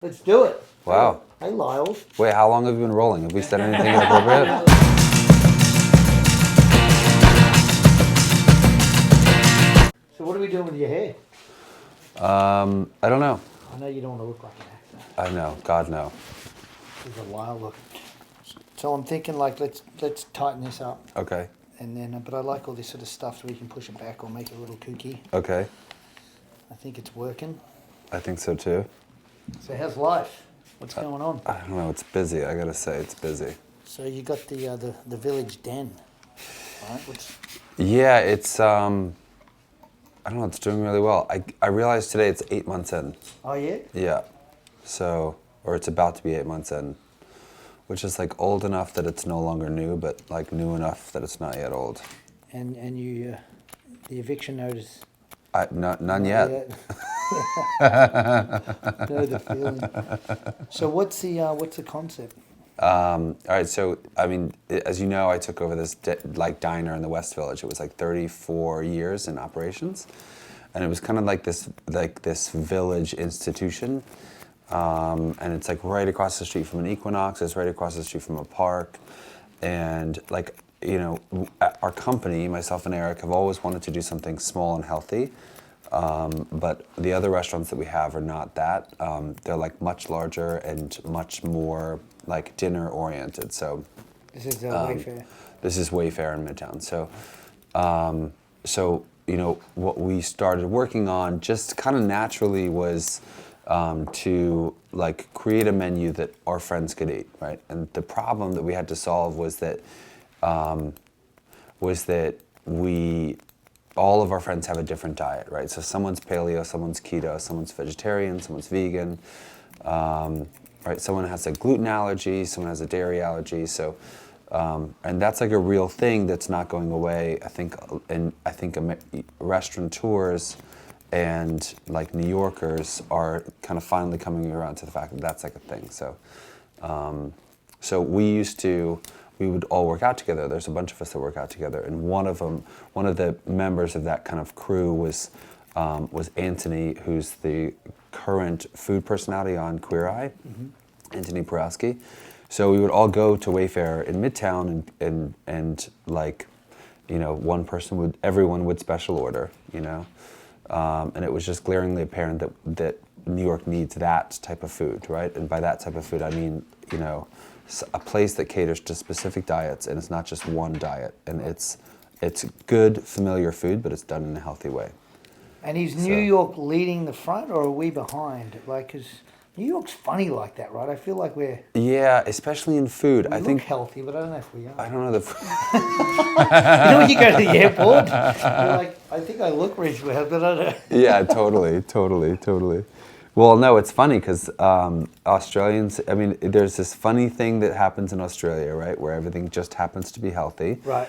Let's do it. Wow. Hey, Lisle. Wait, how long have you been rolling? Have we said anything inappropriate? So what are we doing with your hair? I don't know. I know you don't want to look like an actor. I know. God, no. This is a Lisle look. So I'm thinking like let's tighten this up, Okay. and then but I like all this sort of stuff so we can push it back or make it a little kooky. Okay. I think it's working. I think so too. So how's life? What's going on? I don't know. It's busy. I gotta say, it's busy. So you got the village den, right? Yeah, it's I don't know. It's doing really well. I realized today it's 8 months in. Oh yeah. Yeah. So, or it's about to be 8 months in, which is like old enough that it's no longer new, but like new enough that it's not yet old. And you the eviction notice. None yet. Know the feeling. So what's the concept? All right, so I mean, as you know, I took over this diner in the West Village. It was like 34 years in operations, and it was kind of like this village institution. And it's like right across the street from an Equinox. It's right across the street from a park, and like our company, myself and Eric, have always wanted to do something small and healthy. But the other restaurants that we have are not that. They're like much larger and much more like dinner oriented. So This is Wayfair. this is Wayfair in Midtown. So what we started working on just kind of naturally was to like create a menu that our friends could eat, right? And the problem that we had to solve was that all of our friends have a different diet, right? So someone's paleo, someone's keto, someone's vegetarian, someone's vegan, right? Someone has a gluten allergy, someone has a dairy allergy. So, and that's like a real thing that's not going away. I think restaurateurs and like New Yorkers are kind of finally coming around to the fact that that's like a thing. So, so we would all work out together. There's a bunch of us that work out together, and one of the members of that kind of crew was Anthony, who's the current food personality on Queer Eye, Anthony Porowski. So we would all go to Wayfair in Midtown, and like, everyone would special order, and it was just glaringly apparent that New York needs that type of food, right? And by that type of food, I mean, a place that caters to specific diets, and it's not just one diet, and it's good, familiar food, but it's done in a healthy way. And is New York leading the front, or are we behind? Like, because New York's funny like that, right? I feel like Yeah, especially in food. I think healthy, but I don't know if we are. I don't know when you go to the airport, you're like, I think I look reasonably healthy, but I don't. Yeah, totally. Well, no, it's funny because Australians, I mean, there's this funny thing that happens in Australia, right, where everything just happens to be healthy. Right.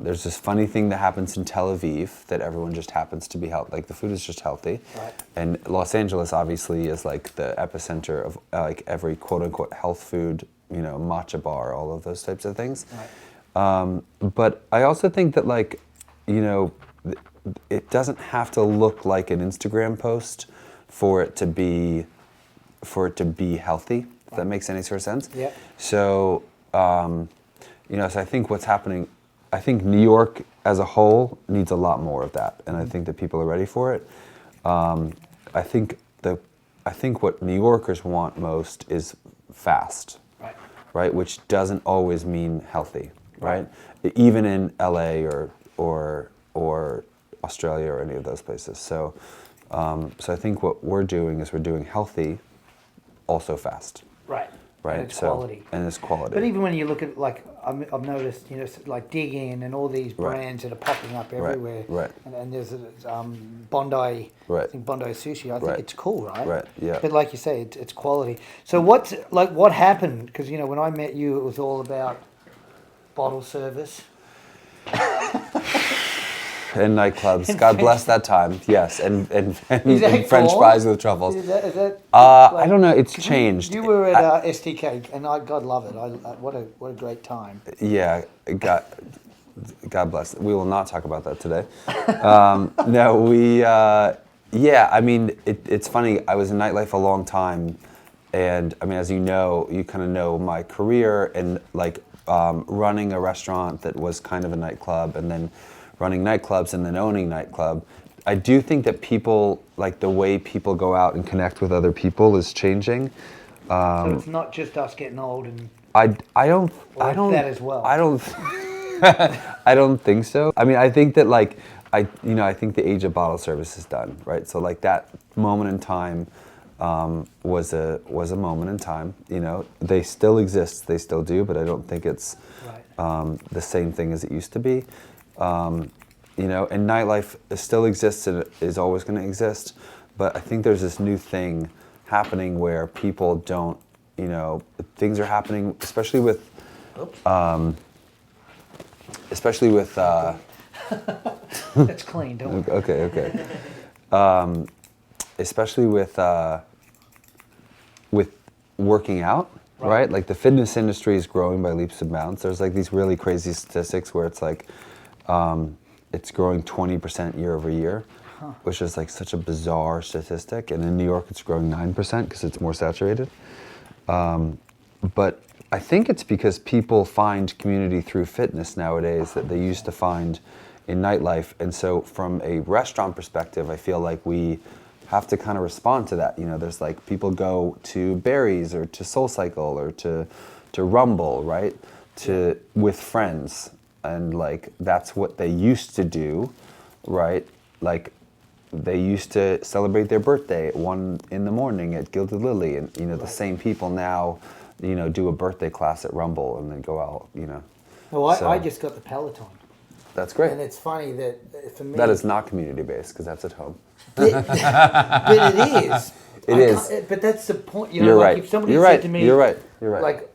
There's this funny thing that happens in Tel Aviv that everyone just happens to be healthy. Like, the food is just healthy. Right. And Los Angeles, obviously, is like the epicenter of like every quote-unquote health food, matcha bar, all of those types of things. Right. But I also think that, like, it doesn't have to look like an Instagram post for it to be healthy, if that makes any sort of sense. Yeah. So, so I think what's happening, I think New York as a whole needs a lot more of that, and I think that people are ready for it. I think what New Yorkers want most is fast, right? Which doesn't always mean healthy, right? Even in LA or Australia or any of those places. So I think what we're doing is we're doing healthy, also fast. Right. Right. And it's quality. And it's quality. But even when you look at, like, I've noticed, like Dig In and all these brands that are popping up everywhere. Right. And there's Bondi. Right. I think Bondi Sushi. I think it's cool, right? Right. Yeah. But like you say, it's quality. So what happened? Because when I met you, it was all about bottle service. And nightclubs. God bless that time. Yes, and French gone? fries with truffles. Is that I don't know. It's changed. You were at STK, and God love it. What a great time. Yeah, God bless. We will not talk about that today. No, we. Yeah, I mean, it's funny. I was in nightlife a long time, And I mean, as you know, you kind of know my career and like running a restaurant that was kind of a nightclub, and then running nightclubs, and then owning nightclub. I do think that people, like the way people go out and connect with other people is changing. So it's not just us getting old and I don't that as well. I don't I don't think so. I mean, I think that like I think the age of bottle service is done, right? So like that moment in time was a moment in time. You know, they still exist, they still do, but I don't think it's the same thing as it used to be. You know, and nightlife still exists and is always going to exist, but I think there's this new thing happening where people don't, you know, things are happening, especially with That's clean, don't worry. Okay. Especially with working out, right? Like the fitness industry is growing by leaps and bounds. There's like these really crazy statistics where it's like it's growing 20% year over year, which is like such a bizarre statistic. And in New York, it's growing 9% because it's more saturated. But I think it's because people find community through fitness nowadays that they used to find in nightlife. And so from a restaurant perspective, I feel like we have to kind of respond to that. You know, there's like people go to Barry's or to SoulCycle or to Rumble, right? With friends. And like that's what they used to do, right? Like they used to celebrate their birthday at 1 a.m. at Gilded Lily, and you know the same people now, you know, do a birthday class at Rumble and then go out, you know. Oh, I just got the Peloton. That's great. And it's funny that for me that is not community based because that's at home. But it is. It is. But that's the point. You know, You're like right. if somebody You're said right. to me, You're right. like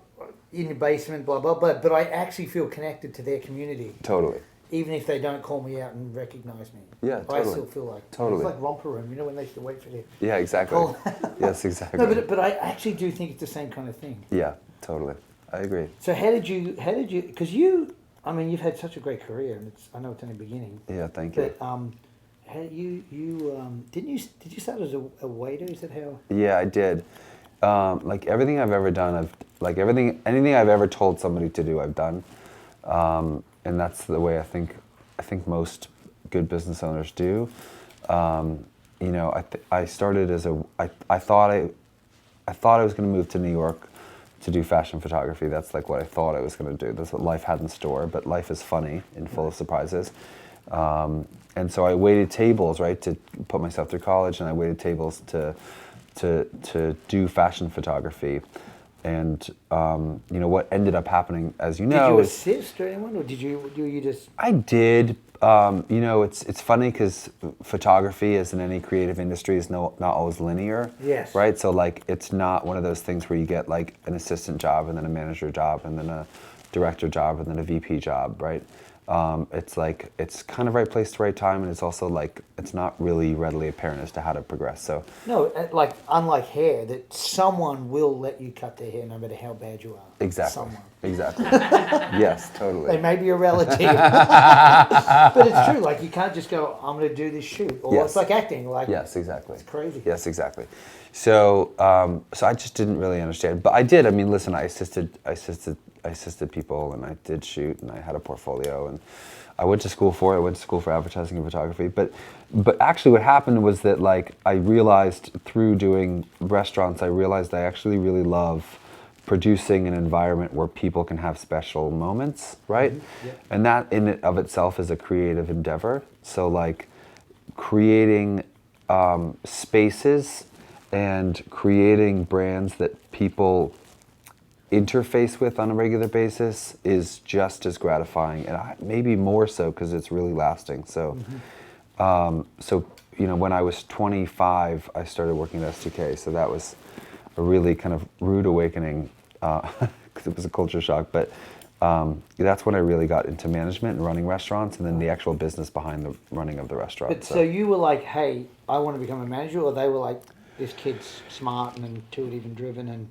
in your basement, blah blah blah. But I actually feel connected to their community. Totally. Even if they don't call me out and recognize me. Yeah, totally. I still feel like totally. It's like Romper Room. You know when they used to wait for their Yeah, exactly. call. Yes, exactly. No, but I actually do think it's the same kind of thing. Yeah, totally. I agree. So how did you? Because you've had such a great career, and I know it's only beginning. Yeah, thank you. But did you start as a waiter? Is that how? Yeah, I did. Like everything I've ever done, anything I've ever told somebody to do, I've done, and that's the way I think most good business owners do. You know, I started as I thought I was going to move to New York to do fashion photography. That's like what I thought I was going to do. That's what life had in store. But life is funny and full of surprises. And so I waited tables, right, to put myself through college, and I waited tables to do fashion photography. And you know what ended up happening, as you know, did you assist or anyone, or did you just? I did. You know, it's funny because photography, as in any creative industry, is not always linear. Yes. Right. So like, it's not one of those things where you get like an assistant job and then a manager job and then a director job and then a VP job. Right. It's like it's kind of right place to right time, and it's also like it's not really readily apparent as to how to progress. So No, like unlike hair, that someone will let you cut their hair no matter how bad you are. exactly. Someone. Exactly. Yes, totally. They may be a relative, but it's true. Like you can't just go, "I'm going to do this shoot," or Yes. it's like acting. Like Yes, exactly. It's crazy. Yes, exactly. So, so I just didn't really understand, but I did. I mean, listen, I assisted people, and I did shoot, and I had a portfolio, and I went to school for it. I went to school for advertising and photography. But actually, what happened was that, like, I realized through doing restaurants, I realized I actually really love producing an environment where people can have special moments, right? Mm-hmm. Yeah. And that in and of itself is a creative endeavor. So, like, creating spaces and creating brands that people interface with on a regular basis is just as gratifying, and maybe more so because it's really lasting. So, so you know, when I was 25, I started working at S2K. So that was a really kind of rude awakening because it was a culture shock. But that's when I really got into management and running restaurants, and then the actual business behind the running of the restaurant. But so you were like, "Hey, I want to become a manager," or they were like, "This kid's smart and intuitive and driven," and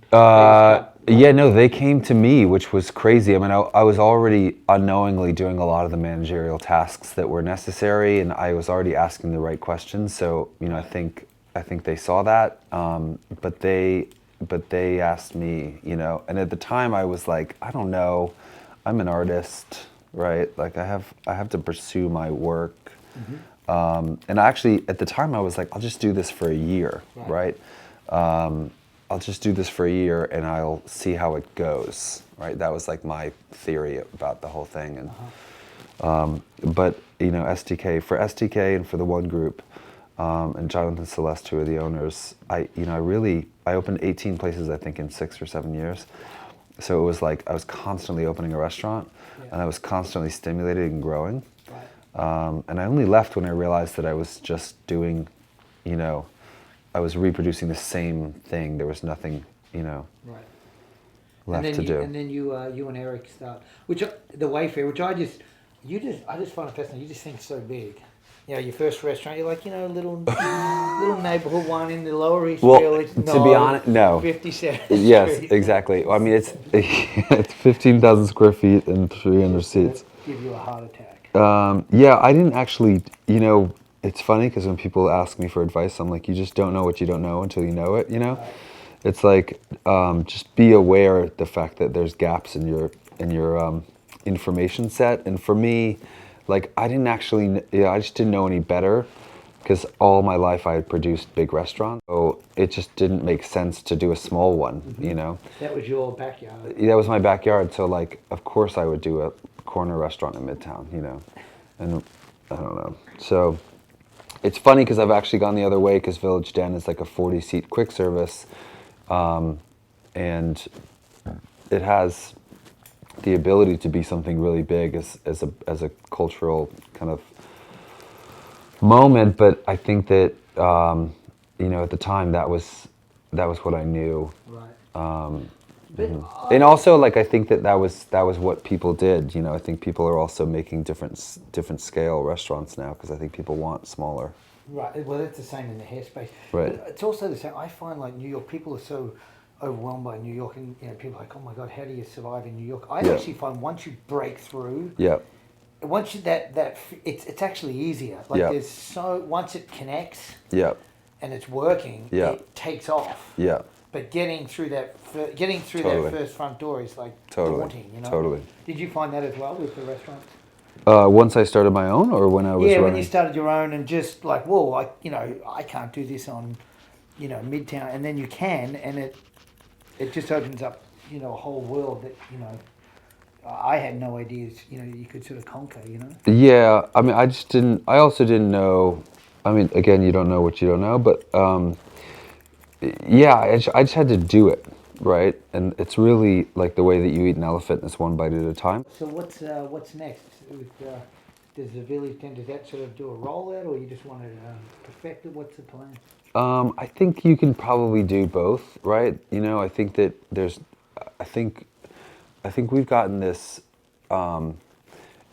yeah, no, they came to me, which was crazy. I mean, I was already unknowingly doing a lot of the managerial tasks that were necessary, and I was already asking the right questions. So, you know, I think they saw that, but they but they asked me, you know, and at the time I was like, I don't know, I'm an artist, right? Like I have to pursue my work. And actually, at the time, I was like, I'll just do this for a year, right? I'll just do this for a year, and I'll see how it goes, right? That was like my theory about the whole thing. And but you know, STK and for the One Group, and Jonathan and Celeste, who are the owners, I opened 18 places, I think, in 6 or 7 years. So it was like I was constantly opening a restaurant, and I was constantly stimulated and growing. And I only left when I realized that I was just doing, you know, I was reproducing the same thing. There was nothing, you know, left to do. And then you and Eric start, the Wayfair, which I just find it fascinating. You just think so big. You know, your first restaurant, you're like, you know, little neighborhood one in the Lower East Village. To be honest, no. 57th Yes, Street. exactly. Well, I mean, it's 15,000 square feet and 300 seats. Give you a heart attack. Yeah, I didn't actually, you know, it's funny because when people ask me for advice, I'm like, you just don't know what you don't know until you know it, you know? Right. It's like, just be aware of the fact that there's gaps in your information set. And for me, like, I just didn't know any better because all my life I had produced big restaurants. So it just didn't make sense to do a small one, you know? That was your backyard. That was my backyard. So, like, of course I would do a corner restaurant in Midtown, you know? And I don't know. So it's funny because I've actually gone the other way because Village Den is like a 40-seat quick service. And it has the ability to be something really big as a cultural kind of moment. But I think that, you know, at the time that was what I knew. Right. And also, like, I think that was what people did. You know, I think people are also making different scale restaurants now because I think people want smaller. Right. Well, it's the same in the hair space. Right. But it's also the same. I find like New York, people are so overwhelmed by New York, and you know, people are like, oh my God, how do you survive in New York? I actually find once you break through, once you it's actually easier. Like once it connects, and it's working, it takes off. Yeah. But getting through that first front door is like daunting, you know. Totally. Did you find that as well with the restaurants? Once I started my own, or when I was running? When you started your own, and just like, whoa, I can't do this on, you know, Midtown, and then you can, and it just opens up, you know, a whole world that, you know, I had no idea, you know, you could sort of conquer, you know. Yeah, I mean, I also didn't know. I mean, again, you don't know what you don't know, but yeah, I just had to do it, right? And it's really like the way that you eat an elephant, it's one bite at a time. So what's next? Does the Village Den, does that sort of do a rollout, or you just want to perfect it? What's the plan? I think you can probably do both, right? You know, I think that I think we've gotten this. You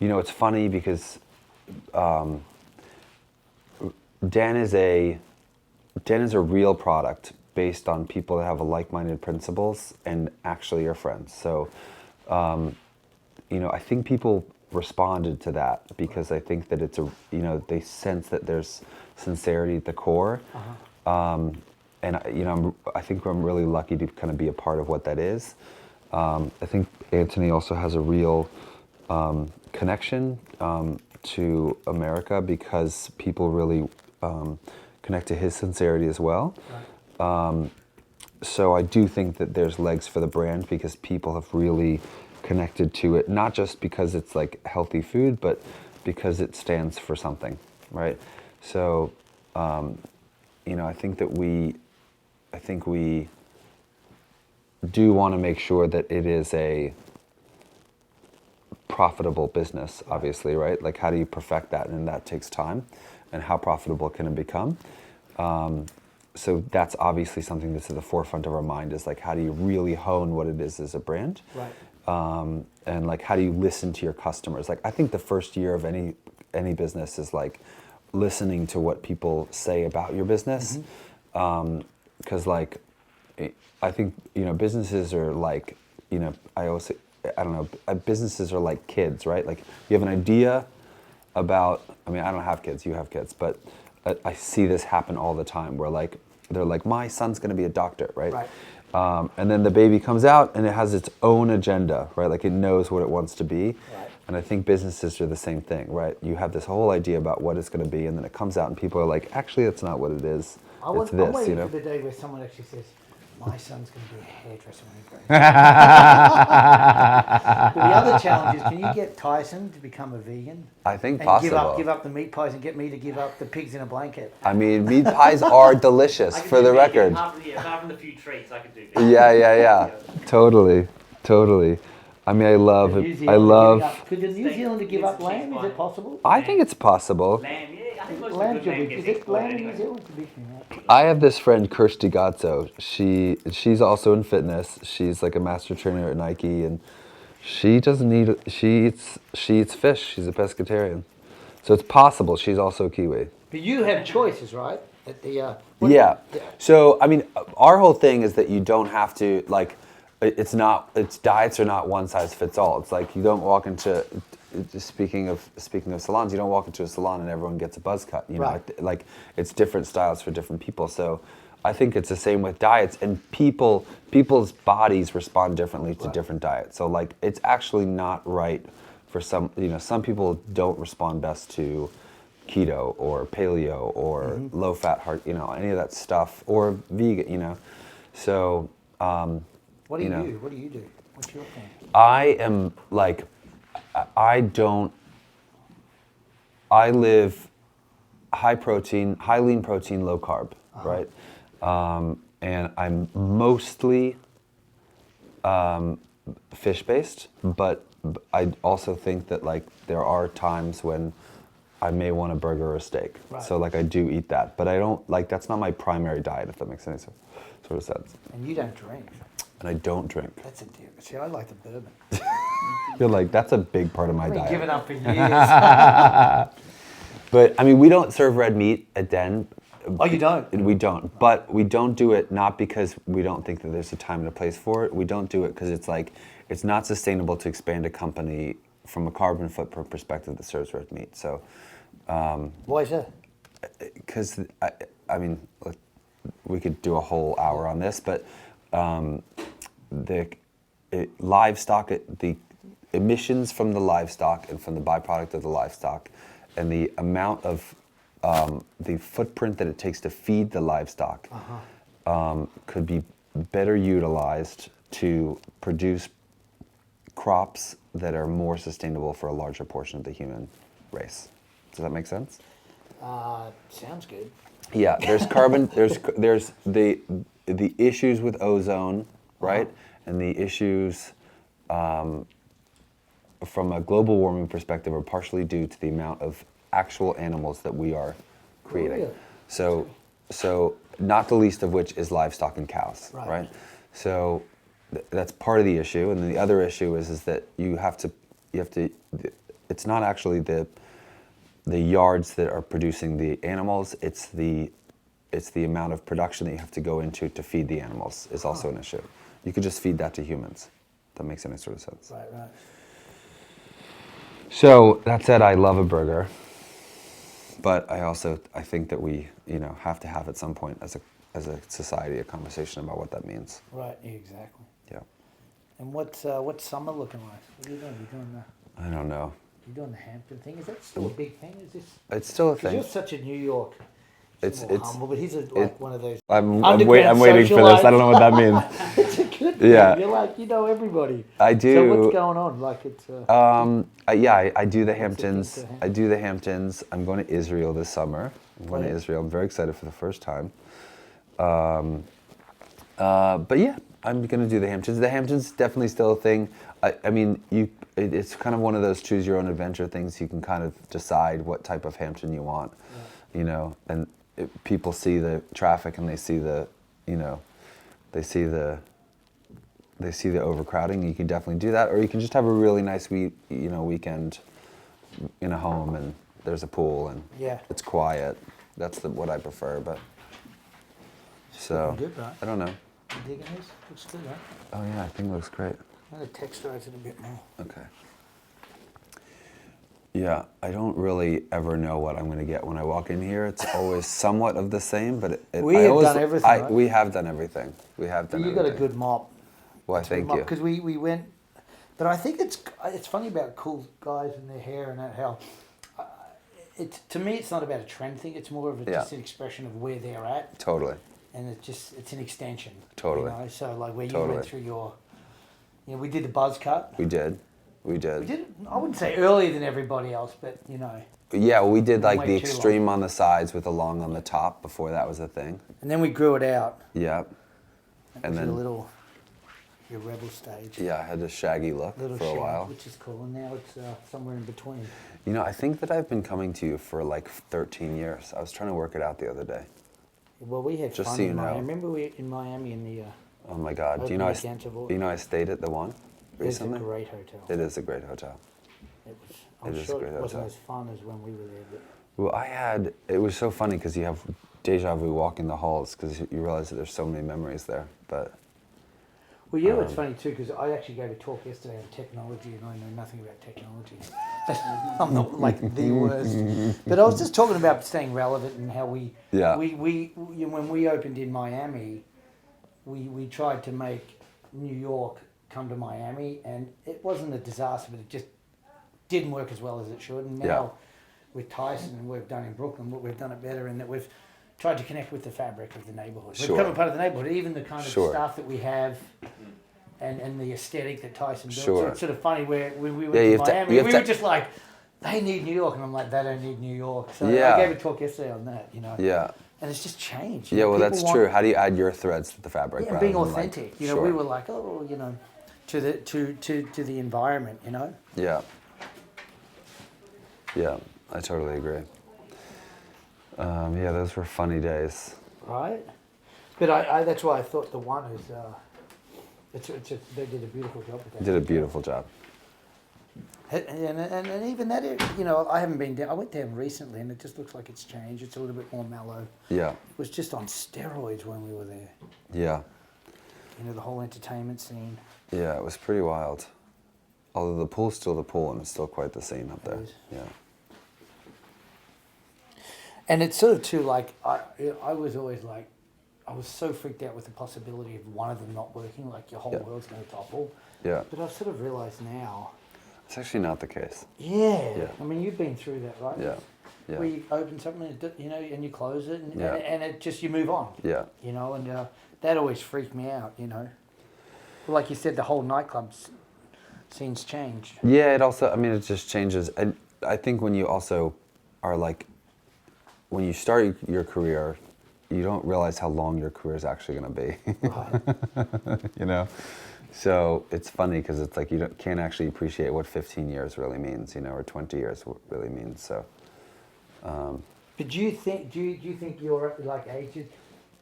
know, it's funny because Den is a real product based on people that have like-minded principles and actually are friends. So, you know, I think people responded to that because I think that it's they sense that there's sincerity at the core. And you know, I think I'm really lucky to kind of be a part of what that is. I think Anthony also has a real connection to America because people really connect to his sincerity as well. Right. So I do think that there's legs for the brand because people have really connected to it, not just because it's like healthy food, but because it stands for something, right? So, you know, I think we do want to make sure that it is a profitable business, obviously, right? Like, how do you perfect that? And that takes time. And how profitable can it become? So that's obviously something that's at the forefront of our mind is like, how do you really hone what it is as a brand? Right. And like, how do you listen to your customers? Like, I think the first year of any business is like listening to what people say about your business. Because like, I think, you know, businesses are like, you know, I don't know, businesses are like kids, right? Like, you have an idea about, I mean, I don't have kids, you have kids, but I see this happen all the time where like, they're like, my son's going to be a doctor, right? Right. And then the baby comes out and it has its own agenda, right? Like it knows what it wants to be. Right. And I think businesses are the same thing, right? You have this whole idea about what it's going to be, and then it comes out and people are like, actually, that's not what it is. I'm It's this, waiting you know? for the day where someone actually says, my son's going to be a hairdresser when he grows up. But the other challenge is, can you get Tyson to become a vegan? I think And possible. give up the meat pies and get me to give up the pigs in a blanket. I mean, meat pies are delicious, for the record. Apart from the few treats, I could do Yeah. Totally. I mean, I love. Could the New Zealander give up lamb? Is it possible? I think it's possible. Lamb, yeah. I think most Lamb of the lamb is gets it exported lamb in anyway. New Zealand? It's a big thing, right? I have this friend, Kirsty Gazzo. She's also in fitness. She's like a master trainer at Nike, and she doesn't eat. She eats fish. She's a pescatarian, so it's possible. She's also Kiwi. But you have choices, right? At the Yeah. So I mean, our whole thing is that you don't have to like. It's diets are not one size fits all. It's like you don't walk into. Speaking of salons, you don't walk into a salon and everyone gets a buzz cut. You know, Right. like it's different styles for different people. So I think it's the same with diets, and people's bodies respond differently to different diets. So like it's actually not right for some. You know, some people don't respond best to keto or paleo or low fat any of that stuff, or vegan. You know, so. What do you do? What do you do? What's your thing? I live high protein, high lean protein, low carb, right? And I'm mostly fish based, but I also think that like there are times when I may want a burger or a steak. Right. So like I do eat that, but I don't like that's not my primary diet, if that makes any sort of sense. And you don't drink. And I don't drink. That's a deal. See, I like the bourbon. You're like, that's a big part of my I've been diet. giving up for years. But I mean, we don't serve red meat at Den. Oh, you don't? We don't. But we don't do it not because we don't think that there's a time and a place for it. We don't do it because it's like, it's not sustainable to expand a company from a carbon footprint perspective that serves red meat. So. Why is that? Because, I mean, look, we could do a whole hour on this, but the emissions from the livestock and from the byproduct of the livestock and the amount of the footprint that it takes to feed the livestock could be better utilized to produce crops that are more sustainable for a larger portion of the human race. Does that make sense? Sounds good. Yeah, there's carbon. There's the issues with ozone, right, and the issues from a global warming perspective are partially due to the amount of actual animals that we are creating. Really? So not the least of which is livestock and cows, right? So that's part of the issue, and then the other issue is that you have to. It's not actually the yards that are producing the animals. It's the amount of production that you have to go into to feed the animals is also an issue. You could just feed that to humans. If that makes any sort of sense. Right. So that said, I love a burger, but I think that we have to have at some point as a society a conversation about what that means. Right. Exactly. Yeah. And what's summer looking like? What are you doing? You doing I don't know. You doing the Hampton thing? Is that still a big thing? Is this? It's still a Because thing. you're such a New York. It's humble, but he's one of those. I'm underground waiting for this. I don't know what that means. It's a good thing. Yeah. You're like everybody. I do. So what's going on? Like it's. I do the Hamptons. to Hampton? I do the Hamptons. I'm going to Israel this summer. I'm going to Israel. I'm very excited for the first time. But yeah, I'm going to do the Hamptons. The Hamptons definitely still a thing. I mean, it's kind of one of those choose your own adventure things. You can kind of decide what type of Hampton you want, and people see the traffic and they see the overcrowding. You can definitely do that, or you can just have a really nice weekend in a home and there's a pool and it's quiet. That's what I prefer, but so good, right? I don't know. You digging this? Looks good, right? Oh yeah, I think it looks great. I'm gonna texturize it a bit more. Okay. Yeah, I don't really ever know what I'm going to get when I walk in here. It's always somewhat of the same, but We have done everything, right? We have done everything. We have done You everything. got a good mop. Well, thank you. Because we went, but I think it's funny about cool guys and their hair and that how. To me, it's not about a trend thing. It's more of just an expression of where they're at. Totally. And it's an extension. Totally. You know? So like where you went through your, we did the buzz cut. We did. We did it, I wouldn't say earlier than everybody else, but Yeah, well, we did like way the too extreme long. on the sides with the long on the top before that was a thing. And then we grew it out. Yeah. And then your rebel stage. Yeah, I had a shaggy look for a while. Which is cool. And now it's somewhere in between. You know, I think that I've been coming to you for like 13 years. I was trying to work it out the other day. Well, we had Just fun so you in Miami. know. Remember we in Miami in the. Oh my God! Do you know I stayed at the one recently? It's a great hotel. It is a great hotel. I'm sure it wasn't as fun as when we were there. But. Well, it was so funny because you have deja vu walking the halls because you realize that there's so many memories there. But. Well, yeah, it's funny too because I actually gave a talk yesterday on technology and I know nothing about technology. I'm not like the worst, but I was just talking about staying relevant and how we when we opened in Miami, we tried to make New York come to Miami and it wasn't a disaster, but it just didn't work as well as it should. And now with Tyson and we've done in Brooklyn, we've done it better in that we've tried to connect with the fabric of the neighborhood. We've become a part of the neighborhood, even the kind of stuff that we have and the aesthetic that Tyson built. So it's sort of funny where when we went to Miami, we were just like, they need New York. And I'm like, they don't need New York. So I gave a talk yesterday on that, Yeah. And it's just changed. Yeah, well, that's true. How do you add your threads to the fabric? Yeah, and being authentic. We were like, to the environment, Yeah. Yeah, I totally agree. Yeah, those were funny days. Right? But I that's why I thought the one is, they did a beautiful job with that. Did a beautiful job. And even that, I haven't been down. I went down recently, and it just looks like it's changed. It's a little bit more mellow. Yeah. It was just on steroids when we were there. Yeah. The whole entertainment scene. Yeah, it was pretty wild. Although the pool's still the pool, and it's still quite the scene up there. Yeah. And it's sort of too like I was always like, I was so freaked out with the possibility of one of them not working, like your whole world's going to topple. Yeah. But I've sort of realised now. It's actually not the case. Yeah. I mean, you've been through that, right? Yeah. Yeah. Where you open something, and you close it, and it just, you move on. Yeah. And that always freaked me out, Like you said, the whole nightclub scene's changed. Yeah, it just changes. And I think when you also are like, when you start your career, you don't realize how long your career is actually going to be. Right. So it's funny because it's like you can't actually appreciate what 15 years really means, or 20 years really means. So. But do you think you're like age?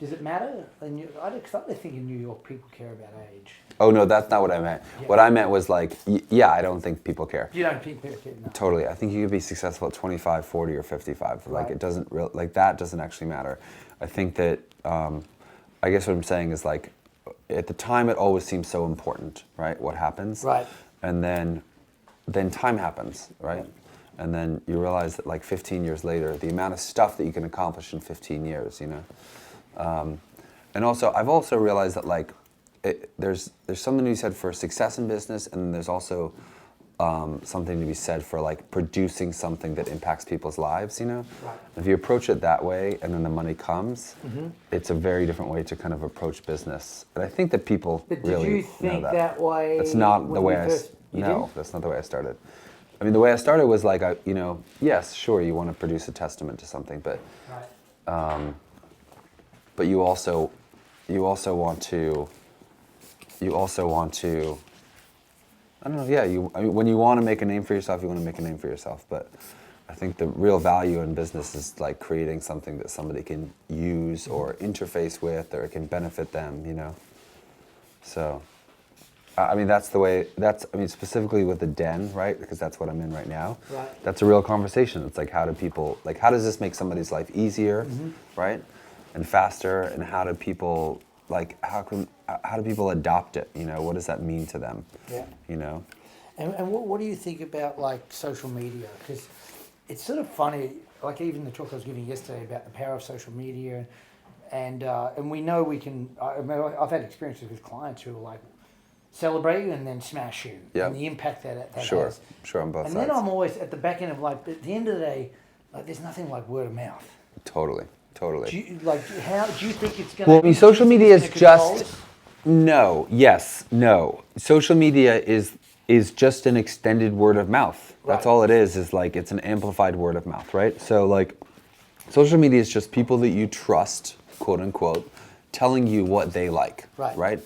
Does it matter? And I think in New York people care about age. Oh no, that's not what I meant. Yeah. What I meant was like, I don't think people care. You don't think people care? No. Totally. I think you could be successful at 25, 40, or 55. Like it doesn't that doesn't actually matter. I think that I guess what I'm saying is like, at the time it always seems so important, right? What happens? Right. And then time happens, right? And then you realize that like 15 years later, the amount of stuff that you can accomplish in 15 years, And also, I've also realized that like, there's something to be said for success in business, and there's also something to be said for like producing something that impacts people's lives, Right. If you approach it that way, and then the money comes, it's a very different way to kind of approach business. And I think that people but really did you think know that way? That's not the way that's not the way I started. I mean, the way I started was like, yes, sure, you want to produce a testament to something, but but you also want to. I don't know. When you want to make a name for yourself, you want to make a name for yourself. But I think the real value in business is like creating something that somebody can use or interface with, or it can benefit them. So, I mean, that's the way. Specifically with the den, right? Because that's what I'm in right now. Right. That's a real conversation. It's like, how does this make somebody's life easier, right, and faster, and how do people how do people adopt it? What does that mean to them? Yeah. And what do you think about like social media? Because it's sort of funny, like even the talk I was giving yesterday about the power of social media, and we know we can. I've had experiences with clients who are like celebrate you and then smash you, and the impact that Sure, has. sure on both and sides. then I'm always at the back end of like, at the end of the day, like there's nothing like word of mouth. Totally. Do you, how do you think it's going to? Well, I mean, social media is just no, yes, no. Social media is just an extended word of mouth. That's all it is. Is like it's an amplified word of mouth, right? So like, social media is just people that you trust, quote unquote, telling you what they like, right?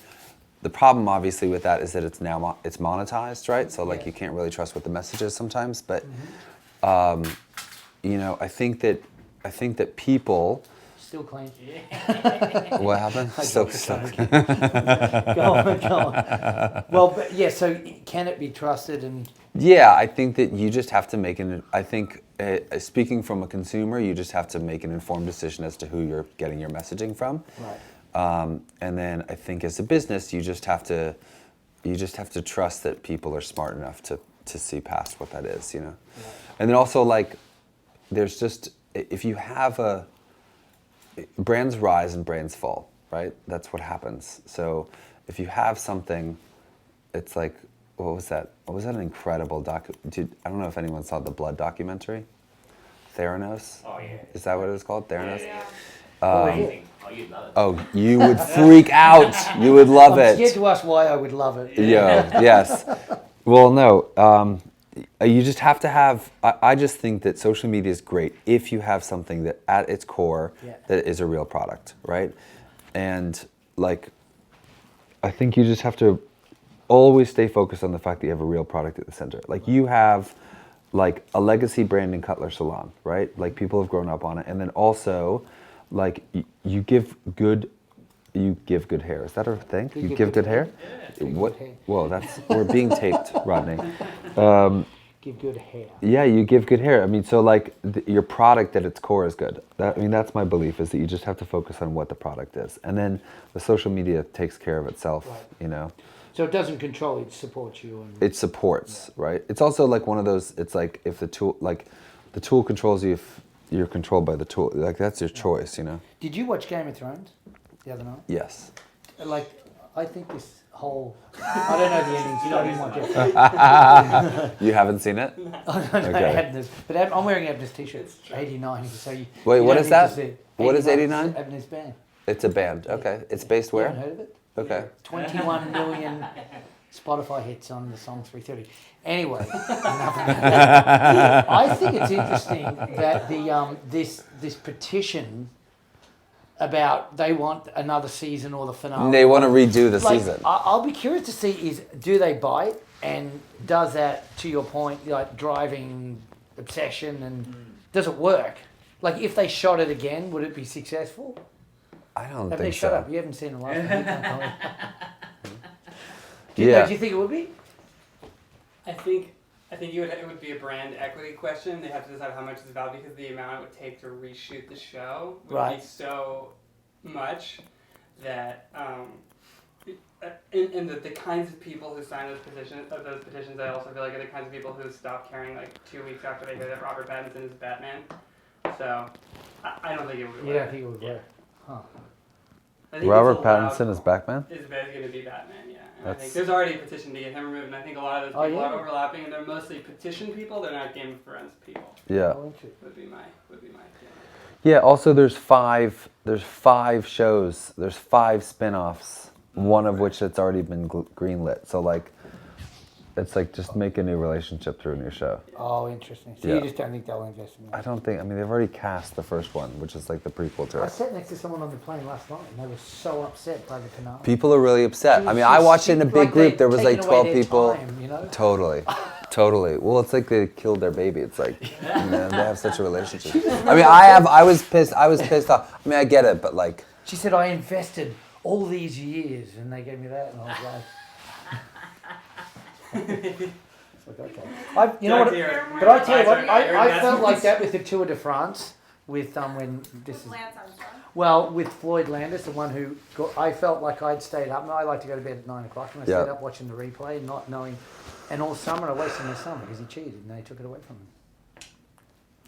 The problem, obviously, with that is that it's now it's monetized, right? So like, you can't really trust what the message is sometimes. But you know, I think that people. Still clean. What happened? Still. Go on. Well, but yeah. So can it be trusted? And yeah, I think that you just have to make I think, speaking from a consumer, you just have to make an informed decision as to who you're getting your messaging from. Right. And then I think as a business, you just have to trust that people are smart enough to see past what that is, you know. Right. And then also like, there's just, if you have brands rise and brands fall, right? That's what happens. So if you have something, it's like, what was that? What was that incredible I don't know if anyone saw the Blood documentary, Theranos. Oh yeah. Is that what it was called, Theranos? Yeah. Oh, You'd love it. Oh, you would freak out. You would love I'm it. scared to ask why I would love it. Yeah. Yes. Well, no. You just have to have. I just think that social media is great if you have something that, at its core, that is a real product, right? And like, I think you just have to always stay focused on the fact that you have a real product at the center. Like you have, like a legacy brand in Cutler Salon, right? Like people have grown up on it, and then also, like you give good hair. Is that a thing? You give good hair? Yeah. What? Well, we're being taped, Rodney. Give good hair. Yeah, you give good hair. I mean, so like your product at its core is good. That's my belief, is that you just have to focus on what the product is, and then the social media takes care of itself. Right. You know. So it doesn't control; it supports you. It supports, right? It's also like one of those. It's like if the tool controls you, if you're controlled by the tool. Like that's your choice, you know. Did you watch Game of Thrones the other night? Yes. Like, I think this whole. I don't know the endings. You don't even watch it. You haven't seen it? Okay. But I'm wearing Abner's t-shirt. 89. So you. Wait, you what don't is need that? to see it. What is 89? Abner's band. It's a band. Okay. It's based where? You haven't heard of it? Okay. 21 million Spotify hits on the song 330. Anyway, I think it's interesting that this petition about they want another season or the finale. They want to redo the season. I'll be curious to see do they bite, and does that, to your point, like driving obsession, and does it work? Like if they shot it again, would it be successful? I don't Have think they shut so. up? You haven't seen the last one. Do Yeah. you think it would be? I think it would be a brand equity question. They have to decide how much it's about, because the amount it would take to reshoot the show would be so much that and the kinds of people who sign those petitions, I also feel like are the kinds of people who stop caring like 2 weeks after they hear that Robert Pattinson is Batman. So I don't think it would work. You don't think it would work? Huh. I think Robert it's allowed- Pattinson is Batman? Is going to be Batman, yeah. And I That's- think there's already a petition to get him removed, and I think a lot of those people yeah? are overlapping, and they're mostly petition people. They're not Game of Thrones people. Yeah. Oh, interesting. Would be my feeling. Yeah, also there's five shows, there's 5 spin-offs, one of which it's already been greenlit. So like, it's like just make a new relationship through a new show. Oh, interesting. So Yeah. you just don't think they'll invest in I that? don't think, they've already cast the first one, which is like the prequel to I it. sat next to someone on the plane last night, and they were so upset by the finale. People are really upset. I mean, I watched it in a big group, there was like 12 people. Time, you know? Totally. Well, it's like they killed their baby. It's like, they have such a relationship. I mean, I was pissed off. I mean, I get it, but like. She said, I invested all these years, and they gave me that, and I was like... It's like, okay. You know what? But I tell you what, I felt like that with the Tour de France, with when this is... Lance Armstrong. Well, with Floyd Landis, the one who I felt like I'd stayed up. And I like to go to bed at 9 o'clock, and I stayed up watching the replay, not knowing And all summer I wasted my summer because he cheated and they took it away from him.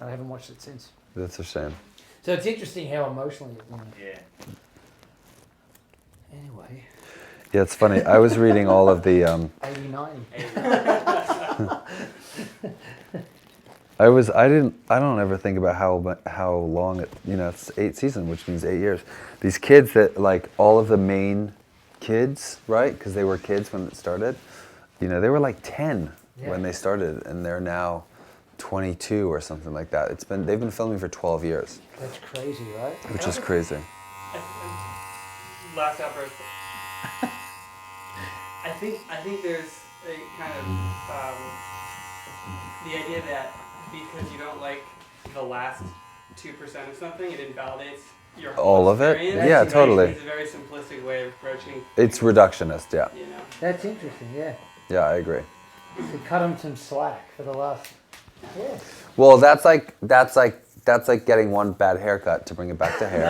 I haven't watched it since. That's a shame. So it's interesting how emotionally it went. Yeah. Anyway. Yeah, it's funny. I was reading all of the. 89. I don't ever think about how long it. It's 8 seasons, which means 8 years. These kids that like all of the main kids, right? Because they were kids when it started. They were like 10 when they started, and they're now 22 or something like that. They've been filming for 12 years. That's crazy, right? Which is crazy. Last outburst. I think there's a kind of the idea that because you don't like the last 2% of something, it invalidates your whole all of it. experience. Yeah, Right? totally. It's a very simplistic way of approaching. It's reductionist. Yeah. That's interesting, yeah. Yeah, I agree. We cut him some slack for the last. Yeah. Well, that's like getting one bad haircut to bring it back to hair.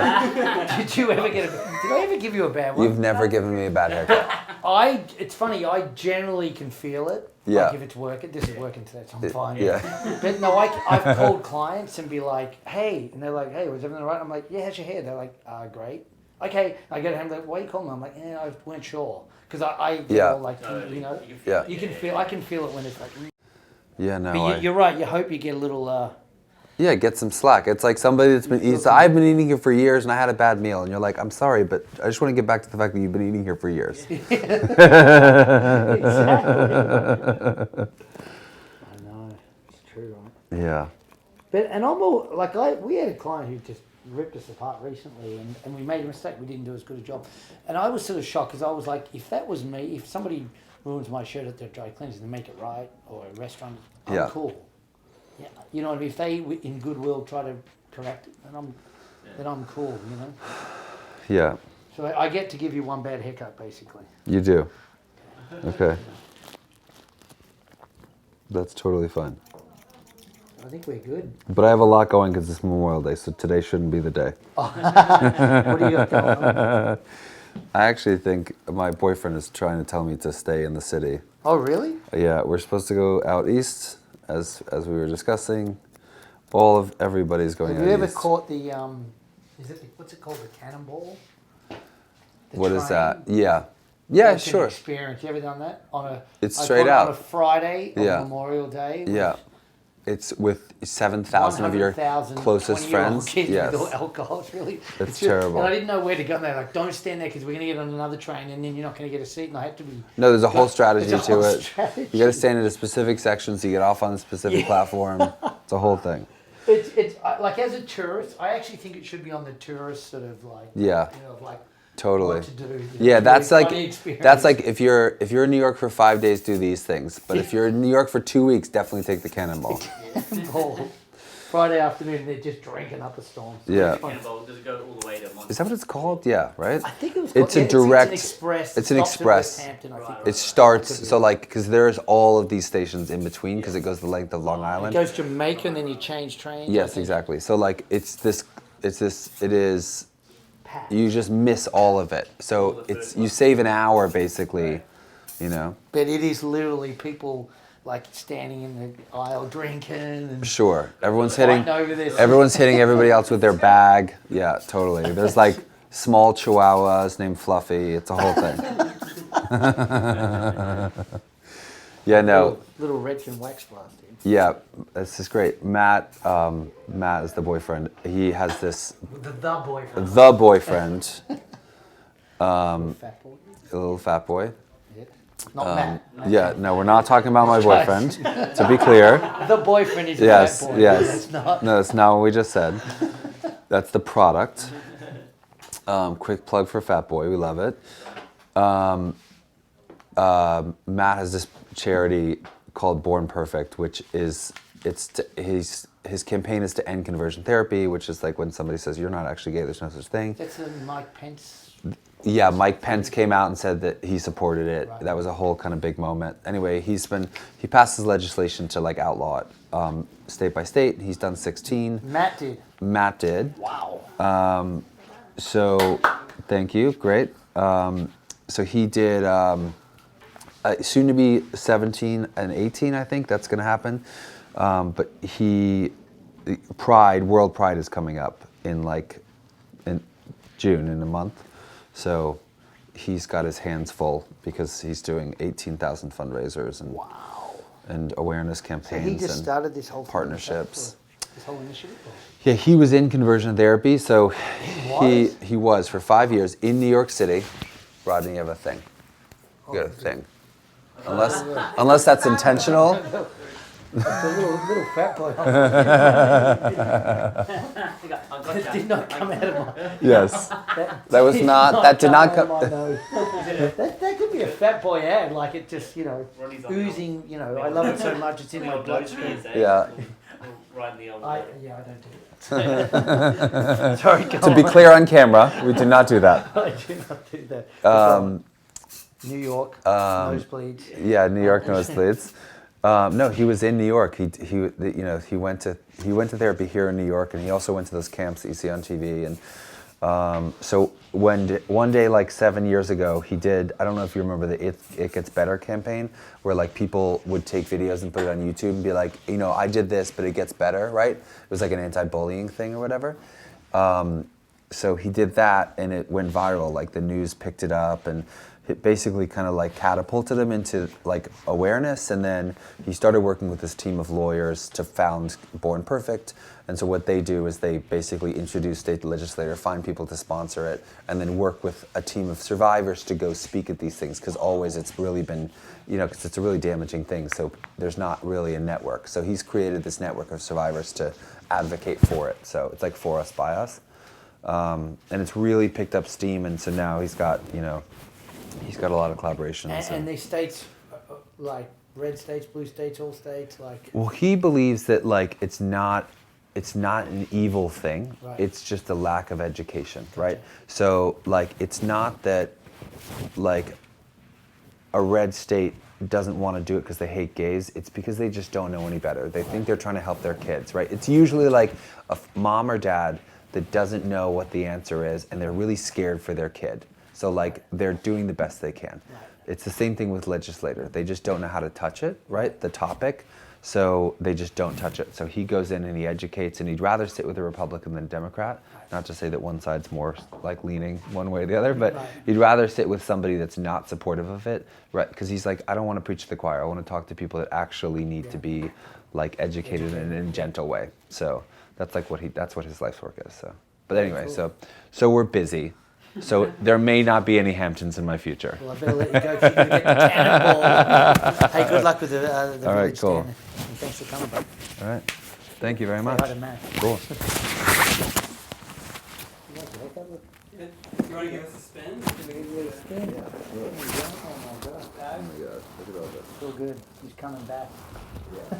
Did I ever give you a bad one? You've never given me a bad haircut. It's funny, I generally can feel it. Yeah. Like if it's working, this is working today, so I'm fine. Yeah. But no, I've called clients and be like, hey, and they're like, hey, was everything all right? I'm like, yeah, how's your hair? They're like, great. Okay, I get home, like, why are you calling me? I'm like, yeah, I weren't sure. Because I get all like, Yeah. you can feel, I can feel it when it's like. Yeah, no. But you're right, you hope you get a little. Yeah, get some slack. It's like somebody that's been eating. I've been eating here for years, and I had a bad meal, and you're like, I'm sorry, but I just want to get back to the fact that you've been eating here for years. Exactly. I know, it's true, right? Yeah. But and we had a client who just ripped us apart recently, and we made a mistake. We didn't do as good a job, and I was sort of shocked because I was like, if that was me, if somebody ruins my shirt at their dry cleaners and they make it right, or a restaurant, I'm cool. Yeah, you know what I mean? If they, in goodwill, try to correct it, then I'm cool, Yeah. So I get to give you one bad haircut, basically. You do. Okay. That's totally fine. I think we're good. But I have a lot going because it's Memorial Day, so today shouldn't be the day. What do you got going on? I actually think my boyfriend is trying to tell me to stay in the city. Oh, really? Yeah, we're supposed to go out east, as we were discussing. Everybody's going out east. Have you ever caught the, what's it called, the cannonball? What is that? Yeah. Yeah, It's sure. An experience. You ever done that? It's I straight caught it out. on a Friday on Yeah. Memorial Day. Yeah. It's with 7,000 of your 100,000 closest 20-year-old friends. kids Yes. with all alcohol. It's really. It's just- terrible. And I didn't know where to go. And they're like, "Don't stand there because we're going to get on another train, and then you're not going to get a seat." And I had to be. No, there's a whole strategy There's a to whole it. strategy. You got to stand at a specific section so you get off on a specific platform. It's a whole thing. It's like as a tourist, I actually think it should be on the tourist sort of like. Yeah. Like. Totally. What to do. Yeah, It's that's really like funny experience. that's like if you're in New York for 5 days, do these things. But if you're in New York for 2 weeks, definitely take the Cannonball. Cannonball. Friday afternoon, they're just drinking up a storm. Yeah. Cannonball, does it go all the way to Montreal? Is that what it's called? Yeah, right? I think it was. It's called, a direct. It's an express. It's an Stops at express. West Hampton, I think. It starts so like because there's all of these stations in between because it goes the length of Long It Island. goes to Jamaica and then you change trains. Yes, exactly. So like it is. Packed. You just miss all of it. So you save an hour basically, But it is literally people like standing in the aisle drinking and Sure. Everyone's fighting hitting over this. everyone's hitting everybody else with their bag. Yeah, totally. There's like small chihuahuas named Fluffy. It's a whole thing. Yeah, no. Little Redfin wax blast. Yeah, this is great. Matt is the boyfriend. He has this The boyfriend. the boyfriend, Fat boy. a little fat boy. Yeah. Not Matt. Yeah, no, we're not talking about my boyfriend. To be clear. The boyfriend is Yes, a fat boy. yes. That's not. No, that's not what we just said. That's the product. Quick plug for Fat Boy. We love it. Matt has this charity called Born Perfect, which is his campaign is to end conversion therapy, which is like when somebody says you're not actually gay, there's no such thing. That's a Mike Pence. Yeah, Mike Pence came out and said that he supported it. Right. That was a whole kind of big moment. Anyway, he passes legislation to like outlaw it state by state. He's done 16. Matt did. Wow. So, thank you. Great. So he did. soon to be 17 and 18, I think that's going to happen. But World Pride is coming up in June, in a month. So he's got his hands full because he's doing 18,000 fundraisers and awareness campaigns. So he just started this whole partnerships. This whole initiative? Yeah, he was in conversion therapy, so he was for 5 years in New York City. Rodney, you have a thing. You got a thing. Unless that's intentional. It's a little fat boy. That did not come out of my... Yes. That did not come... That could be a fat boy ad, like it just, oozing, I love it so much, it's in my bloodstream. Yeah. Right in the old I don't do that. Sorry, go To be clear on camera, we do not do that. I do not do that. New York, nosebleeds. Yeah, New York nosebleeds. No, he was in New York. He went to therapy here in New York, and he also went to those camps that you see on TV. And so one day, like 7 years ago, he did. I don't know if you remember the It Gets Better campaign, where like people would take videos and put it on YouTube and be like, I did this, but it gets better, right? It was like an anti-bullying thing or whatever. So he did that, and it went viral. Like the news picked it up, and it basically kind of like catapulted him into like awareness. And then he started working with this team of lawyers to found Born Perfect. And so what they do is they basically introduce state legislator, find people to sponsor it, and then work with a team of survivors to go speak at these things. Because always it's really been, because it's a really damaging thing. So there's not really a network. So he's created this network of survivors to advocate for it. So it's like for us, by us. And it's really picked up steam. And so now he's got, he's got a lot of collaborations. And these states, like red states, blue states, all states, like... Well, he believes that like it's not an evil thing. Right. It's just a lack of education, right? So like it's not that like a red state doesn't want to do it because they hate gays. It's because they just don't know any better. They think they're trying to help their kids, right? It's usually like a mom or dad that doesn't know what the answer is, and they're really scared for their kid. So like they're doing the best they can. Right. It's the same thing with legislator. They just don't know how to touch it, right? The topic. So they just don't touch it. So he goes in and he educates, and he'd rather sit with a Republican than a Democrat. Not to say that one side's more like leaning one way or the other, but he'd rather sit with somebody that's not supportive of it, right? Because he's like, I don't want to preach to the choir. I want to talk to people that actually need to be like educated in a gentle way. So that's like that's what his life's work is. So, but anyway, so we're busy. So there may not be any Hamptons in my future. Well, I better let you go because you're going to get the cannonball. Hey, good luck with the All right, village cool. stand. And thanks for coming, bud. All right. Thank you very Say much. hi to Matt. Cool. You want to give us a spin? Yeah. Oh my God. Oh my God, look at all this. Feel good. He's coming back. Yeah.